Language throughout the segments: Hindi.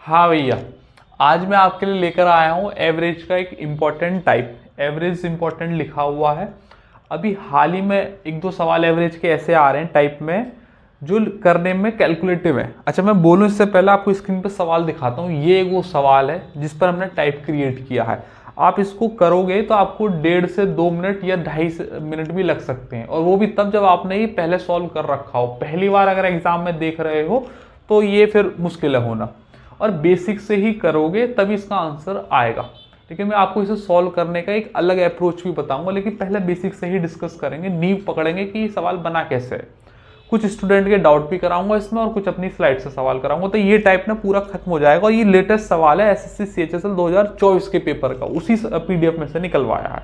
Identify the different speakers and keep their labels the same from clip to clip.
Speaker 1: हाँ भैया, आज मैं आपके लिए लेकर आया हूँ एवरेज का एक इम्पॉर्टेंट टाइप। एवरेज इम्पॉर्टेंट लिखा हुआ है। अभी हाल ही में एक दो सवाल एवरेज के ऐसे आ रहे हैं टाइप में जो करने में कैलकुलेटिव है। अच्छा, मैं बोलूँ इससे पहले आपको स्क्रीन पर सवाल दिखाता हूँ। ये वो सवाल है जिस पर हमने टाइप क्रिएट किया है। आप इसको करोगे तो आपको 1.5 से 2 मिनट या 2.5 मिनट भी लग सकते हैं, और वो भी तब जब आपने ये पहले सॉल्व कर रखा हो। पहली बार अगर एग्जाम में देख रहे हो तो ये फिर मुश्किल है होना, और बेसिक से ही करोगे तभी इसका आंसर आएगा। लेकिन मैं आपको इसे सॉल्व करने का एक अलग अप्रोच भी बताऊंगा, लेकिन पहले बेसिक से ही डिस्कस करेंगे, नींव पकड़ेंगे कि ये सवाल बना कैसे है। कुछ स्टूडेंट के डाउट भी कराऊंगा इसमें, और कुछ अपनी स्लाइड से सवाल कराऊंगा। तो ये टाइप ना पूरा खत्म हो जाएगा, और ये लेटेस्ट सवाल है एसएससी सीएचएसएल 2024 के पेपर का, उसी पीडीएफ में से निकलवाया है।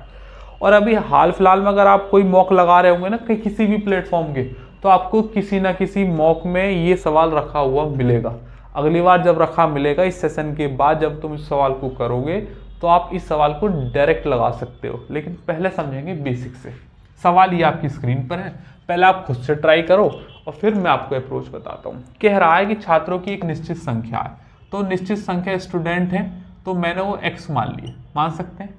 Speaker 1: और अभी हाल फिलहाल में अगर आप कोई मॉक लगा रहे होंगे ना कहीं किसी भी प्लेटफॉर्म के, तो आपको किसी ना किसी मॉक में ये सवाल रखा हुआ मिलेगा। अगली बार जब रखा मिलेगा इस सेशन के बाद, जब तुम इस सवाल को करोगे तो आप इस सवाल को डायरेक्ट लगा सकते हो। लेकिन पहले समझेंगे बेसिक से। सवाल ये आपकी स्क्रीन पर है, पहले आप खुद से ट्राई करो और फिर मैं आपको अप्रोच बताता हूँ। कह रहा है कि छात्रों की एक निश्चित संख्या है, तो निश्चित संख्या स्टूडेंट है, तो मैंने वो x मान लिए, मान सकते हैं।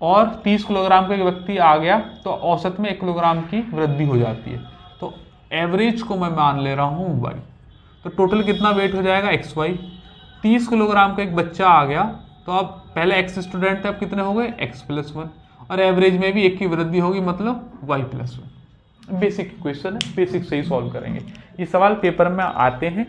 Speaker 1: और 30 किलोग्राम का एक व्यक्ति आ गया तो औसत में 1 किलोग्राम की वृद्धि हो जाती है, तो एवरेज को मैं मान ले रहा हूँ y। तो टोटल कितना वेट हो जाएगा xy। 30 किलोग्राम का एक बच्चा आ गया, तो अब पहले x स्टूडेंट थे, अब कितने हो गए x+1, और एवरेज में भी 1 की वृद्धि होगी, मतलब y+1। बेसिक इक्वेशन है, बेसिक से ही सॉल्व करेंगे। ये सवाल पेपर में आते हैं,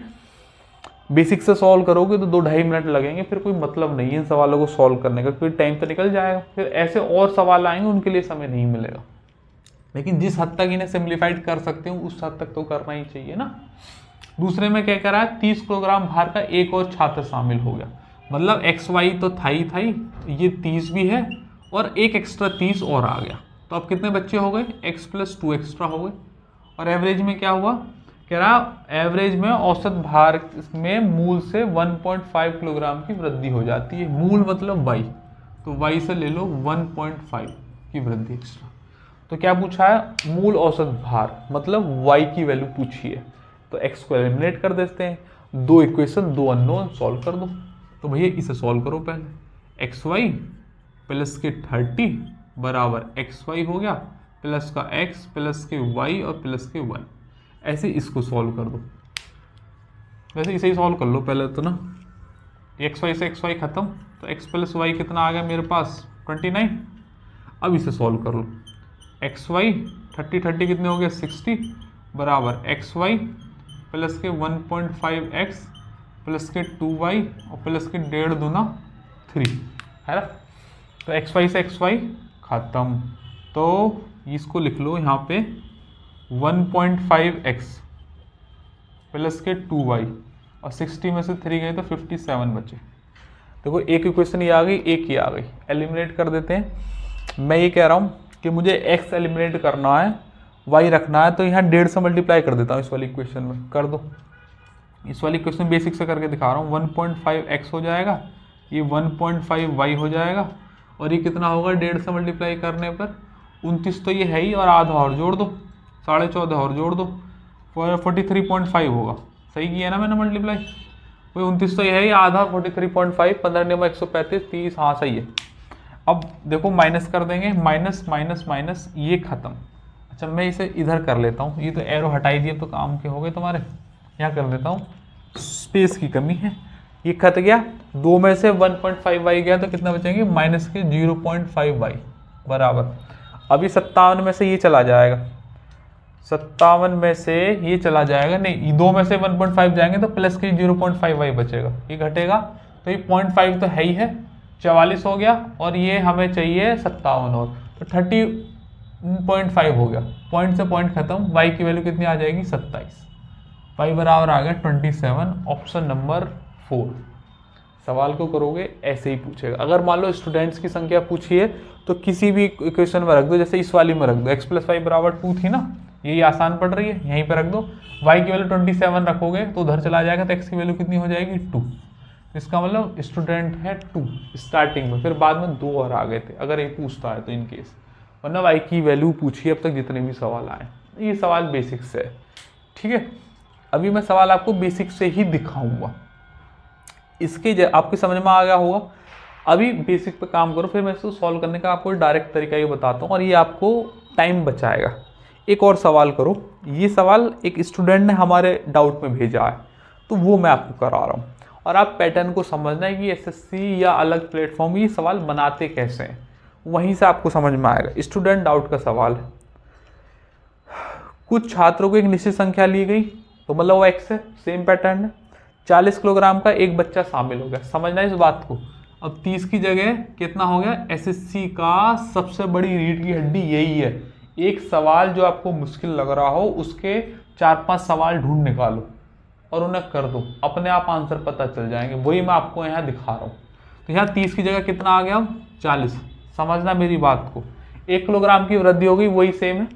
Speaker 1: बेसिक से सॉल्व करोगे तो 2-2.5 मिनट लगेंगे, फिर कोई मतलब नहीं है इन सवालों को सॉल्व करने का, क्योंकि टाइम तो निकल जाएगा। फिर ऐसे और सवाल आएंगे उनके लिए समय नहीं मिलेगा। लेकिन जिस हद तक इन्हें सिंप्लीफाइड कर सकते हो उस हद तक तो करना ही चाहिए ना। दूसरे में क्या करा है, 30 किलोग्राम भार का एक और छात्र शामिल हो गया, मतलब xy तो था ही, ये 30 भी है और एक एक्स्ट्रा 30 और आ गया, तो अब कितने बच्चे हो गए, x+2 एक्स्ट्रा हो गए। और एवरेज में क्या हुआ, कह रहा एवरेज में औसत भार में मूल से 1.5 किलोग्राम की वृद्धि हो जाती है। मूल मतलब y, तो y से ले लो 1.5 की वृद्धि एक्स्ट्रा। तो क्या पूछा है, मूल औसत भार, मतलब y की वैल्यू पूछी है। तो x को एलिमिनेट कर देते हैं, दो इक्वेशन दो अननोन, सॉल्व कर दो। तो भैया इसे सॉल्व करो पहले। xy प्लस के 30 बराबर xy हो गया, प्लस का x प्लस के y और प्लस के 1। ऐसे इसको सॉल्व कर दो। वैसे इसे ही सॉल्व कर लो पहले तो ना। xy से xy खत्म, तो x प्लस y कितना आ गया मेरे पास 29। अब इसे सॉल्व कर लो। xy 30 कितने हो गए 60 बराबर xy प्लस के 1.5x प्लस के 2y और प्लस के 1.5 दूना 3 है ना। तो xy से xy खत्म, तो इसको लिख लो यहाँ पे 1.5x प्लस के 2y और 60 में से 3 गए तो 57 बचे। देखो एक इक्वेशन ये आ गई, एक ये आ गई, एलिमिनेट कर देते हैं। मैं ये कह रहा हूँ कि मुझे x एलिमिनेट करना है, y रखना है, तो यहाँ 1.5 से मल्टीप्लाई कर देता हूँ इस वाली इक्वेशन में, कर दो। इस वाली इक्वेशन बेसिक से करके दिखा रहा हूँ। 1.5x हो जाएगा, ये 1.5y हो जाएगा, और ये कितना होगा 1.5 से मल्टीप्लाई करने पर 29 तो ये है ही, और आधा और जोड़ दो, 14.5 और जोड़ दो, 43.5 होगा। सही किया ना मैंने मल्टीप्लाई, वही 29 तो ये है ही, आधा 43.5, 15 ने 135, 30, हाँ सही है। अब देखो माइनस कर देंगे, माइनस माइनस माइनस, ये खत्म। अच्छा मैं इसे इधर कर लेता हूँ, ये तो एरो हटाई दिए तो काम के हो गए तुम्हारे। यहाँ कर लेता हूँ, स्पेस की कमी है। ये खत गया, 2 में से 1.5y गया तो कितना बचेंगे, माइनस के 0.5y बराबर। अभी 57 में से ये चला जाएगा, 57 में से ये चला जाएगा, नहीं 2 में से 1.5 जाएंगे तो प्लस के 0.5y बचेगा, ये घटेगा, तो ये 0.5 तो है ही है, 44 हो गया, और ये हमें चाहिए 57 और, तो 30.5 हो गया। पॉइंट से पॉइंट खत्म, y की वैल्यू कितनी आ जाएगी 27, y बराबर आ गया 27, ऑप्शन नंबर 4। सवाल को करोगे ऐसे ही पूछेगा। अगर मान लो स्टूडेंट्स की संख्या पूछी है तो किसी भी इक्वेशन में रख दो, जैसे इस वाली में रख दो, x+y बराबर 2 थी ना, यही आसान पड़ रही है, यहीं पे रख दो। y की वैल्यू 27 रखोगे तो उधर चला जाएगा, तो x की वैल्यू कितनी हो जाएगी 2। इसका मतलब स्टूडेंट है 2 स्टार्टिंग में, फिर बाद में 2 और आ गए थे, अगर ये पूछता है तो इन केस, वरना y की वैल्यू पूछी अब तक जितने भी सवाल आए। ये सवाल बेसिक से है, ठीक है। अभी मैं सवाल आपको बेसिक से ही दिखाऊंगा। इसके आपके समझ में आ गया होगा। अभी बेसिक पे काम करो, फिर मैं इसको सॉल्व करने का आपको डायरेक्ट तरीका ये बताता हूँ और ये आपको टाइम बचाएगा। एक और सवाल करो, ये सवाल एक स्टूडेंट ने हमारे डाउट में भेजा है तो वो मैं आपको करा रहा हूँ, और आप पैटर्न को समझना है कि एसएससी या अलग प्लेटफॉर्म ये सवाल बनाते कैसे हैं, वहीं से आपको समझ में आएगा। स्टूडेंट डाउट का सवाल है, कुछ छात्रों को एक निश्चित संख्या ली गई तो मतलब वो एक्स है, सेम पैटर्न है। 40 किलोग्राम का एक बच्चा शामिल हो गया, समझना इस बात को। अब 30 की जगह कितना हो गया, एसएससी का सबसे बड़ी रीढ़ की हड्डी यही है। एक सवाल जो आपको मुश्किल लग रहा हो उसके 4-5 सवाल ढूंढ निकालो और उन्हें कर दो, अपने आप आंसर पता चल जाएंगे। वही मैं आपको यहाँ दिखा रहा हूँ। तो यहाँ 30 की जगह कितना आ गया, 40। समझना मेरी बात को, 1 किलोग्राम की वृद्धि हो गई, वही सेम है।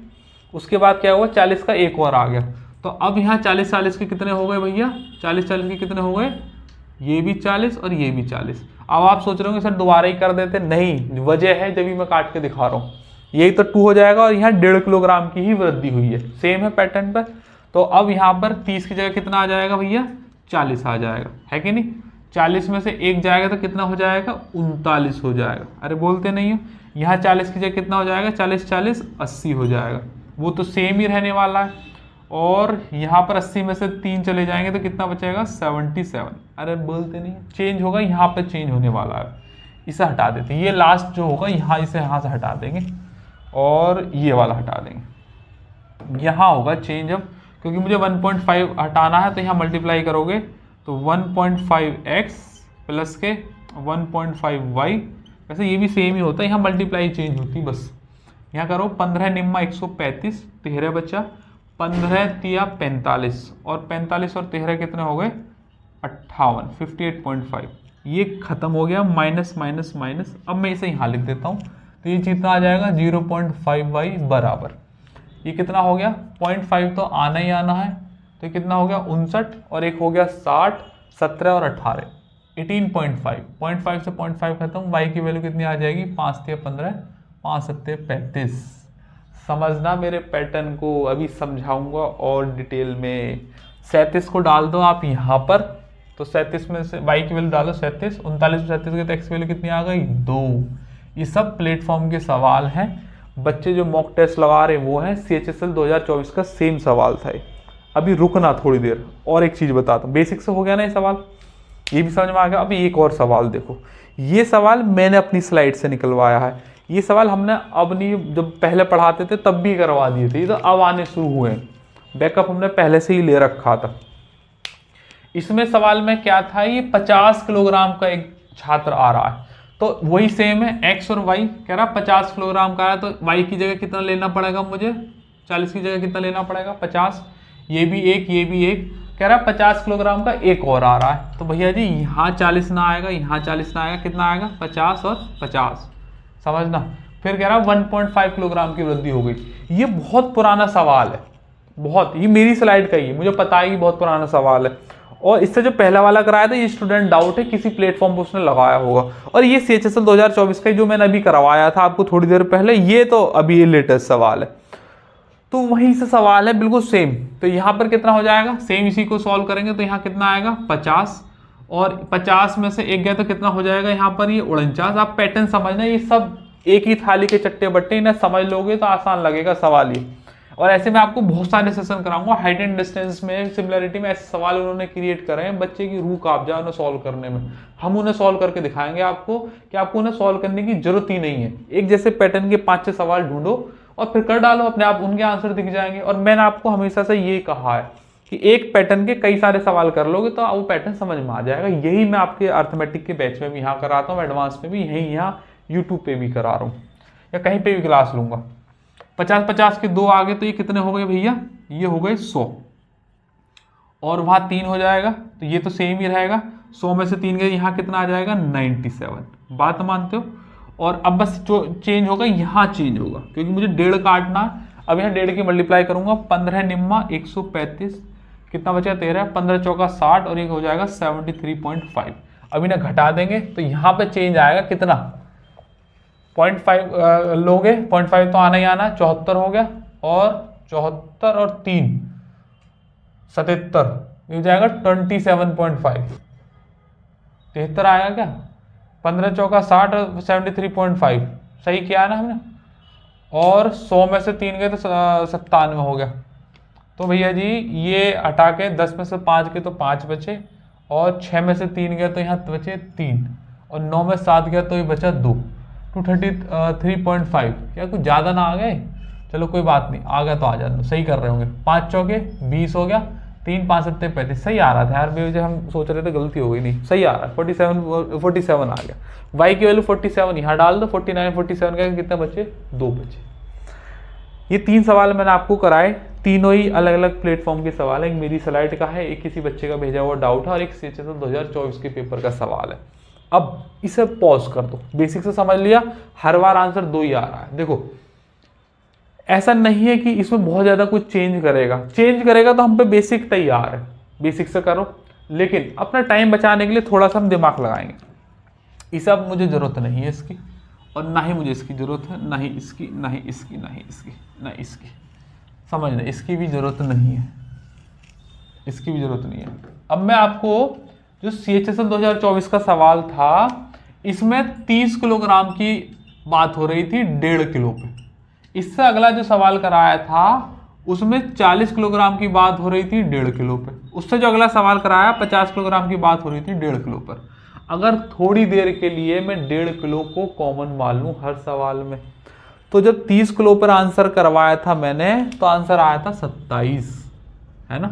Speaker 1: उसके बाद क्या हुआ, 40 का एक और आ गया। तो अब यहाँ 40 के कितने हो गए भैया, 40 के कितने हो गए, ये भी 40 और ये भी 40। अब आप सोच रहे होंगे सर दोबारा ही कर देते, नहीं, वजह है जब भी मैं काट के दिखा रहा हूँ। यही तो 2 हो जाएगा और यहाँ 1.5 किलोग्राम की ही वृद्धि हुई है, सेम है पैटर्न पर। तो अब यहाँ पर 30 की जगह कितना आ जाएगा भैया, 40 आ जाएगा, है कि नहीं। 40 में से एक जाएगा तो कितना हो जाएगा, 39 हो जाएगा। अरे बोलते नहीं हो, यहाँ 40 की जगह कितना हो जाएगा, 40 80 हो जाएगा, वो तो सेम ही रहने वाला है। और यहाँ पर 80 में से 3 चले जाएंगे तो कितना बचेगा, 77। अरे बोलते नहीं, चेंज होगा, यहाँ पर चेंज होने वाला है। इसे हटा देते हैं, ये लास्ट जो होगा यहाँ, इसे यहाँ से हटा देंगे और ये वाला हटा देंगे। यहाँ होगा चेंज अब, क्योंकि मुझे 1.5 हटाना है तो यहाँ मल्टीप्लाई करोगे तो 1.5x प्लस के 1.5y, वैसे ये भी सेम ही होता है, यहाँ मल्टीप्लाई चेंज होती बस। यहाँ करो 15 निम्मा 135, 13 बचा, 15 तिया 45 और 45 और 13 कितने हो गए, 58, 58.5। ये खत्म हो गया, माइनस माइनस माइनस। अब मैं इसे यहाँ लिख देता हूँ तो ये कितना आ जाएगा, 0.5y बराबर, ये कितना हो गया, 0.5 तो आना ही आना है, तो कितना हो गया 59, और एक हो गया 60, 17 और 18, 18.5। 0.5 से 0.5 खत्म, y की वैल्यू कितनी आ जाएगी, 5 तिया 15, 5 सत्ते 35। समझना मेरे पैटर्न को, अभी समझाऊंगा और डिटेल में। 37 को डाल दो आप यहाँ पर, तो 37 में से y की वैल्यू डालो 37, 39 में 37 की तो x की वैल्यू कितनी आ गई, 2। ये सब प्लेटफॉर्म के सवाल हैं। बच्चे जो मॉक टेस्ट लगा रहे वो हैं, CHSL 2024 का सेम सवाल था। अभी रुकना थोड़ी देर, और एक चीज़ बताता हूँ। बेसिक से हो गया ना ये सवाल, ये भी समझ में आ गया। अभी एक और सवाल देखो, ये सवाल मैंने अपनी स्लाइड से निकलवाया है। ये सवाल हमने अब नहीं, जब पहले पढ़ाते थे तब भी करवा दिए थे, ये तो अब आने शुरू हुए हैं, बैकअप हमने पहले से ही ले रखा था। इसमें सवाल में क्या था, ये 50 किलोग्राम का एक छात्र आ रहा है, तो वही सेम है, x और y। कह रहा 50 किलोग्राम का है तो y की जगह कितना लेना पड़ेगा मुझे, 40 की जगह कितना लेना पड़ेगा, 50। ये भी एक, ये भी एक। कह रहा 50 किलोग्राम का एक और आ रहा है, तो भैया जी यहाँ 40 ना आएगा, यहाँ 40 ना आएगा, कितना आएगा, 50 और 50। समझना। फिर कह रहा 1.5 किलोग्राम की वृद्धि हो गई। ये बहुत पुराना सवाल है, बहुत, ये मेरी स्लाइड का ही है, मुझे पता है कि बहुत पुराना सवाल है। और इससे जो पहला वाला कराया था ये स्टूडेंट डाउट है, किसी प्लेटफॉर्म पर उसने लगाया होगा। और ये CHSL 2024 का जो मैंने अभी करवाया था आपको थोड़ी देर पहले, ये तो अभी ये लेटेस्ट सवाल है, तो वहीं से सवाल है बिल्कुल सेम। तो यहाँ पर कितना हो जाएगा, सेम इसी को सॉल्व करेंगे तो यहाँ कितना आएगा, 50, और 50 में से एक गया तो कितना हो जाएगा यहाँ पर, ये 49। आप पैटर्न समझना, ये सब एक ही थाली के चट्टे बट्टे, इन्हें समझ लोगे तो आसान लगेगा सवाल ये। और ऐसे में आपको बहुत सारे सेशन कराऊंगा। हाइट एंड डिस्टेंस में, सिमिलरिटी में ऐसे सवाल उन्होंने क्रिएट करे हैं, बच्चे की रूह कांप जाए उन्हें सॉल्व करने में। हम उन्हें सॉल्व करके दिखाएंगे आपको कि आपको उन्हें सॉल्व करने की जरूरत ही नहीं है। एक जैसे पैटर्न के 5-6 सवाल ढूंढो और फिर कर डालो, अपने आप उनके आंसर दिख जाएंगे। और मैंने आपको हमेशा से ये कहा है कि एक पैटर्न के कई सारे सवाल कर लोगे तो वो पैटर्न समझ में आ जाएगा। यही मैं आपके अर्थमेटिक के बैच में भी यहाँ कराता हूँ, एडवांस में भी यही यहाँ यूट्यूब पे भी करा रहा हूँ, या कहीं पे भी क्लास लूंगा। 50-50 के 2 आ गए तो ये कितने हो गए भैया, ये हो गए 100, और वहां 3 हो जाएगा तो ये तो सेम ही रहेगा। 100 में से 3 गए, यहाँ कितना आ जाएगा, 97। बात मानते हो। और अब बस जो चेंज होगा यहाँ चेंज होगा, क्योंकि मुझे 1.5 काटना है। अब यहाँ 1.5 की मल्टीप्लाई करूंगा, 15 निम्मा 135, कितना बचा 13, 15 चौका 60, और एक हो जाएगा 73.5। अब इन्हें घटा देंगे तो यहाँ पे चेंज आएगा कितना, 0.5 लोगे, 0.5 तो आना ही आना, 74 हो गया, और 74 और 3 77, ये हो जाएगा 27.5। 73 आएगा क्या, 15 चौका 60, 73.5 सही किया है ना हमने। और 100 में से 3 गए तो 97 हो गया। तो भैया जी ये हटा के 10 में से 5 गए तो 5 बचे, और 6 में से 3 गया तो यहाँ बचे 3, और 9 में 7 गया तो ये बचा 2, 233.5। क्या कुछ ज़्यादा ना आ गए, चलो कोई बात नहीं, आ गया तो आ जाए, सही कर रहे होंगे। 5 चौके 20 हो गया, 3 5 7 35 सही आ रहा था यार, मुझे हम सोच रहे थे गलती हो गई, नहीं सही आ रहा है, 47 आ गया। y की वैल्यू 47 यहाँ डाल दो, 49 47 का कितने बचे, 2 बचे। ये 3 सवाल मैंने आपको कराए, तीनों ही अलग अलग प्लेटफॉर्म के सवाल है। एक मेरी स्लाइड का है, एक किसी बच्चे का भेजा हुआ डाउट है, और एक CHSL 2024 के पेपर का सवाल है। अब इसे पॉज कर दो, बेसिक से समझ लिया, हर बार आंसर 2 ही आ रहा है। देखो ऐसा नहीं है कि इसमें बहुत ज़्यादा कुछ चेंज करेगा तो हम पे बेसिक तैयार है, बेसिक से करो, लेकिन अपना टाइम बचाने के लिए थोड़ा सा हम दिमाग लगाएंगे। इस अब मुझे ज़रूरत नहीं है इसकी, और ना ही मुझे इसकी ज़रूरत है, ना ही इसकी, ना ही इसकी, ना ही इसकी, ना इसकी, समझना, इसकी भी ज़रूरत नहीं है, इसकी भी ज़रूरत नहीं है। अब मैं आपको जो CHSL 2024 का सवाल था, इसमें 30 किलोग्राम की बात हो रही थी 1.5 किलो पे। इससे अगला जो सवाल कराया था उसमें 40 किलोग्राम की बात हो रही थी 1.5 किलो पे। उससे जो अगला सवाल कराया 50 किलोग्राम की बात हो रही थी 1.5 किलो पर। अगर थोड़ी देर के लिए मैं 1.5 किलो को कॉमन मान लूँ हर सवाल में, तो जब 30 किलो पर आंसर करवाया था मैंने, तो आंसर आया था 27, है ना।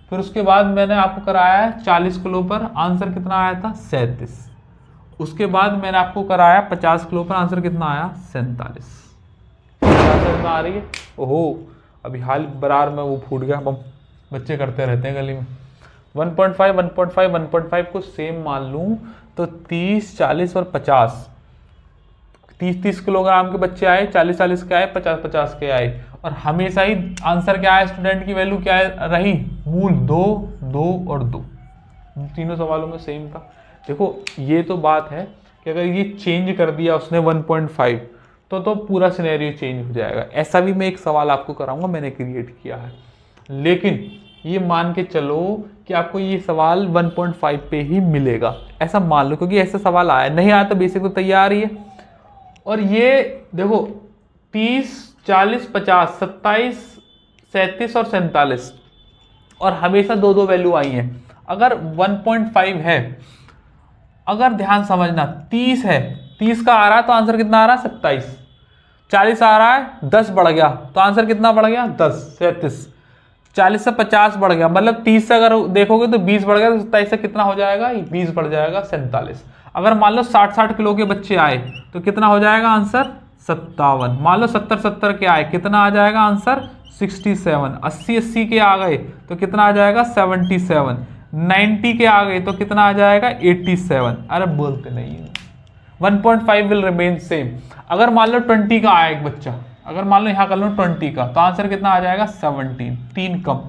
Speaker 1: फिर उसके बाद मैंने आपको कराया 40 किलो पर, आंसर कितना आया था, 37। उसके बाद मैंने आपको कराया 50 किलो पर, आंसर कितना आया, 47। समझ में आ रही है। ओहो अभी हाल बरार में वो फूट गया बम, बच्चे करते रहते हैं गली में। 1.5 1.5 1.5 को सेम मान लूं तो 30 40 और 50, 30 किलोग्राम के बच्चे आए, 40 के आए, 50 के आए, और हमेशा ही आंसर क्या है, स्टूडेंट की वैल्यू क्या रही, मूल 2 2 और 2, तीनों सवालों में सेम था। देखो ये तो बात है कि अगर ये चेंज कर दिया उसने 1.5 तो पूरा सिनेरियो चेंज हो जाएगा। ऐसा भी मैं एक सवाल आपको कराऊंगा, मैंने क्रिएट किया है, लेकिन ये मान के चलो कि आपको ये सवाल 1.5 पे ही मिलेगा, ऐसा मान लो, क्योंकि ऐसा सवाल आया, नहीं आया तो बेसिक तो तैयार ही है। और ये देखो 30 40 50 27 37 और 47, और हमेशा 2 वैल्यू आई हैं। अगर 1.5 है, अगर ध्यान समझना 30 है, 30 का आ रहा है तो आंसर कितना आ रहा है, 27। 40 आ रहा है, 10 बढ़ गया तो आंसर कितना बढ़ गया, 10 37। 40 से 50 बढ़ गया, मतलब 30 से अगर देखोगे तो 20 बढ़ गया, तो 27 से कितना हो जाएगा, 20 बढ़ जाएगा, 47। अगर मान लो 60 किलो के बच्चे आए तो कितना हो जाएगा आंसर, 57। मान लो 70 के आए, कितना आ जाएगा आंसर, 67। 80 के आ गए तो कितना आ जाएगा, 77। 90 के आ गए तो कितना आ जाएगा, 87। अरे बोलते नहीं, 1.5 विल रिमेन सेम। अगर मान लो 20 का आया एक बच्चा, अगर मान लो यहाँ कर लो 20 का, तो आंसर कितना आ जाएगा, 17। 3 कम,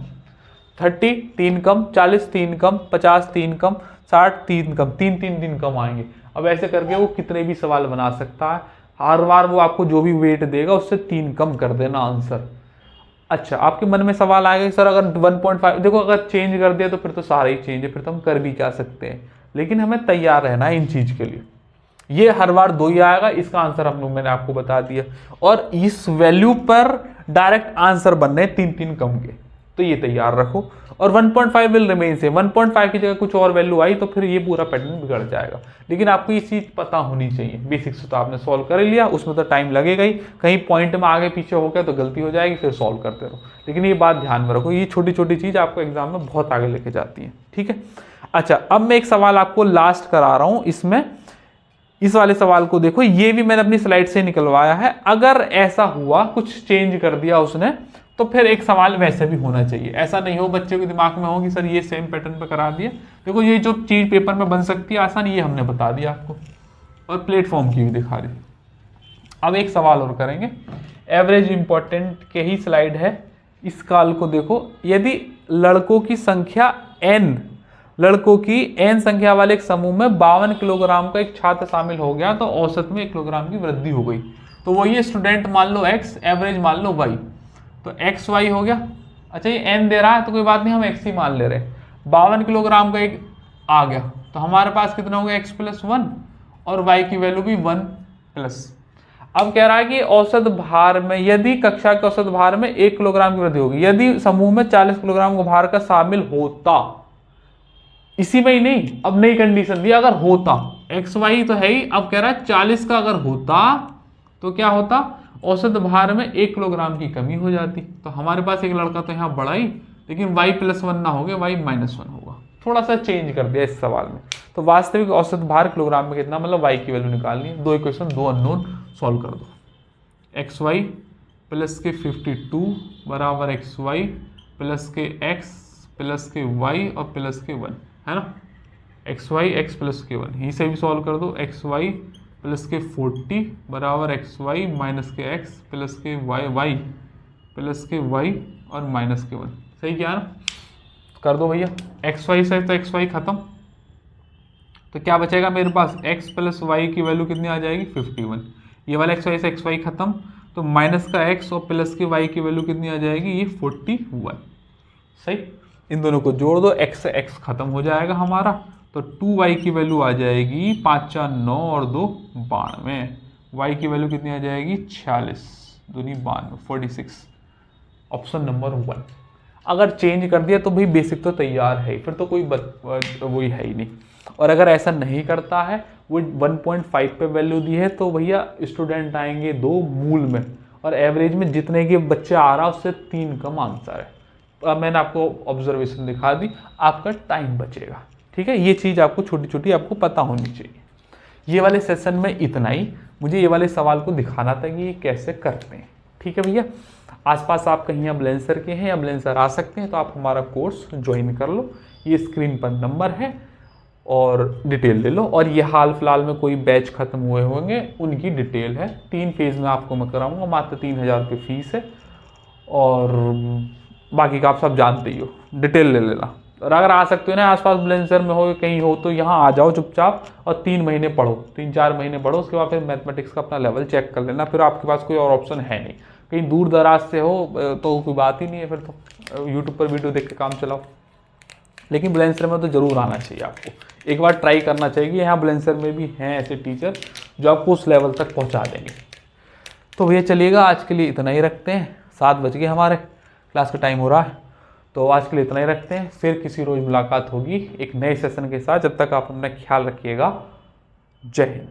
Speaker 1: 30 3 कम, 40 3 कम, 50 3 कम, 60 3 कम, 3 कम आएंगे। अब ऐसे करके वो कितने भी सवाल बना सकता है, हर बार वो आपको जो भी वेट देगा उससे 3 कम कर देना आंसर। अच्छा आपके मन में सवाल आएगा कि सर अगर 1.5, देखो अगर चेंज कर दिया तो फिर तो सारा ही चेंज है, फिर तो हम कर भी क्या सकते हैं, लेकिन हमें तैयार रहना है इन चीज के लिए। ये हर बार 2 ही आएगा, इसका आंसर हम लोग मैंने आपको बता दिया, और इस वैल्यू पर डायरेक्ट आंसर बनने 3 कम के, तो ये तैयार रखो। और 1.5 विल रिमेन से, 1.5 की जगह कुछ और वैल्यू आई तो फिर ये पूरा पैटर्न बिगड़ जाएगा। लेकिन आपको ये चीज़ पता होनी चाहिए, बेसिक्स तो आपने सॉल्व कर लिया, उसमें तो टाइम लगेगा ही, कहीं पॉइंट में आगे पीछे हो गया तो गलती हो जाएगी, फिर सॉल्व करते रहो। लेकिन ये बात ध्यान में रखो, ये छोटी छोटी चीज़ आपको एग्जाम में बहुत आगे लेके जाती है, ठीक है। अच्छा अब मैं एक सवाल आपको लास्ट करा रहा हूँ, इसमें इस वाले सवाल को देखो, ये भी मैंने अपनी स्लाइड से निकलवाया है। अगर ऐसा हुआ कुछ चेंज कर दिया उसने, तो फिर एक सवाल वैसे भी होना चाहिए, ऐसा नहीं हो बच्चे के दिमाग में हो कि सर ये सेम पैटर्न पे करा दिया। देखो ये जो चीज पेपर में बन सकती है आसान, ये हमने बता दिया आपको, और प्लेटफॉर्म की भी दिखा दी। अब एक सवाल और करेंगे, एवरेज इंपॉर्टेंट के ही स्लाइड है। इस काल को देखो, यदि लड़कों की संख्या n, लड़कों की n संख्या वाले एक समूह में 52 किलोग्राम का एक छात्र शामिल हो गया, तो औसत में 1 किलोग्राम की वृद्धि हो गई। तो वही स्टूडेंट मान लो x, एवरेज मान लो y, तो एक्स वाई हो गया। अच्छा ये n दे रहा है तो कोई बात नहीं, हम x ही मान ले रहे हैं। 52 किलोग्राम का एक आ गया। तो हमारे पास कितना हो गया x+1 और y की वैल्यू भी 1+। अब कह रहा है कि औसत भार में यदि कक्षा के औसत भार में 1 किलोग्राम की वृद्धि होगी, यदि समूह में 40 किलोग्राम का भार का शामिल होता, इसी में ही नहीं, अब नई कंडीशन दी, अगर होता, एक्स वाई तो है ही, अब कह रहा है 40 का अगर होता तो क्या होता, औसत भार में 1 किलोग्राम की कमी हो जाती। तो हमारे पास एक लड़का तो यहाँ बढ़ा ही, लेकिन y+1 ना हो गया, y-1 होगा। थोड़ा सा चेंज कर दिया इस सवाल में। तो वास्तविक औसत भार किलोग्राम में कितना, मतलब y की वैल्यू निकालनी है। 2 इक्वेशन 2 अननोन सॉल्व कर दो। xy प्लस के 52 बराबर xy प्लस के x प्लस के y और प्लस के 1, है ना। xy x प्लस के 1, यहीं से भी सॉल्व कर दो। xy प्लस के 40 बराबर xy माइनस के x प्लस के y प्लस के y और माइनस के 1, सही क्या ना। कर दो भैया, xy से तो xy खत्म, तो क्या बचेगा मेरे पास, x प्लस वाई की वैल्यू कितनी आ जाएगी 51। ये वाला xy से xy खत्म, तो माइनस का x और प्लस की y की वैल्यू कितनी आ जाएगी, ये 41। सही, इन दोनों को जोड़ दो, x से x खत्म हो जाएगा हमारा, तो 2y की वैल्यू आ जाएगी 5 4 9 और 2 92। y की वैल्यू कितनी आ जाएगी 46 दूनी 92, 46। Option number 1। अगर चेंज कर दिया तो भाई बेसिक तो तैयार है, फिर तो कोई वही है ही नहीं। और अगर ऐसा नहीं करता है, वो 1.5 पे वैल्यू दी है, तो भैया स्टूडेंट आएंगे 2 मूल में, और एवरेज में जितने के बच्चे आ रहा है उससे 3 कम आंसर है। तो अब मैंने आपको ऑब्जर्वेशन दिखा दी, आपका टाइम बचेगा। ठीक है, ये चीज़ आपको छोटी छोटी आपको पता होनी चाहिए। ये वाले सेशन में इतना ही, मुझे ये वाले सवाल को दिखाना था कि ये कैसे करते हैं। ठीक है भैया, आसपास आप कहीं एम्बुलेंसर के हैं, एम्बुलेंसर आ सकते हैं, तो आप हमारा कोर्स ज्वाइन कर लो। ये स्क्रीन पर नंबर है और डिटेल ले लो। और ये हाल फिलहाल में कोई बैच खत्म हुए होंगे, उनकी डिटेल है। 3 फेज़ में आपको मैं कराऊंगा, मात्र 3000 रुपये फीस है, और बाकी का आप सब जानते ही हो, डिटेल ले लेना। और अगर आ सकते हो ना, आसपास एम्बुलेंसर में हो कहीं हो, तो यहाँ आ जाओ चुपचाप और 3 महीने पढ़ो, 3-4 महीने पढ़ो, उसके बाद फिर मैथमेटिक्स का अपना लेवल चेक कर लेना। फिर आपके पास कोई और ऑप्शन है नहीं। कहीं दूर दराज से हो तो कोई बात ही नहीं है, फिर तो यूट्यूब पर वीडियो देख के काम चलाओ। लेकिन बुलेंसर में तो ज़रूर आना चाहिए, आपको एक बार ट्राई करना चाहिए। यहाँ बुलेंसर में भी हैं ऐसे टीचर जो आपको उस लेवल तक पहुँचा देंगे। तो भैया चलिएगा, आज के लिए इतना ही रखते हैं। 7 बज गए, हमारे क्लास का टाइम हो रहा है, तो आज के लिए इतना ही रखते हैं। फिर किसी रोज़ मुलाकात होगी एक नए सेशन के साथ। जब तक आप अपना ख्याल रखिएगा। जय हिंद।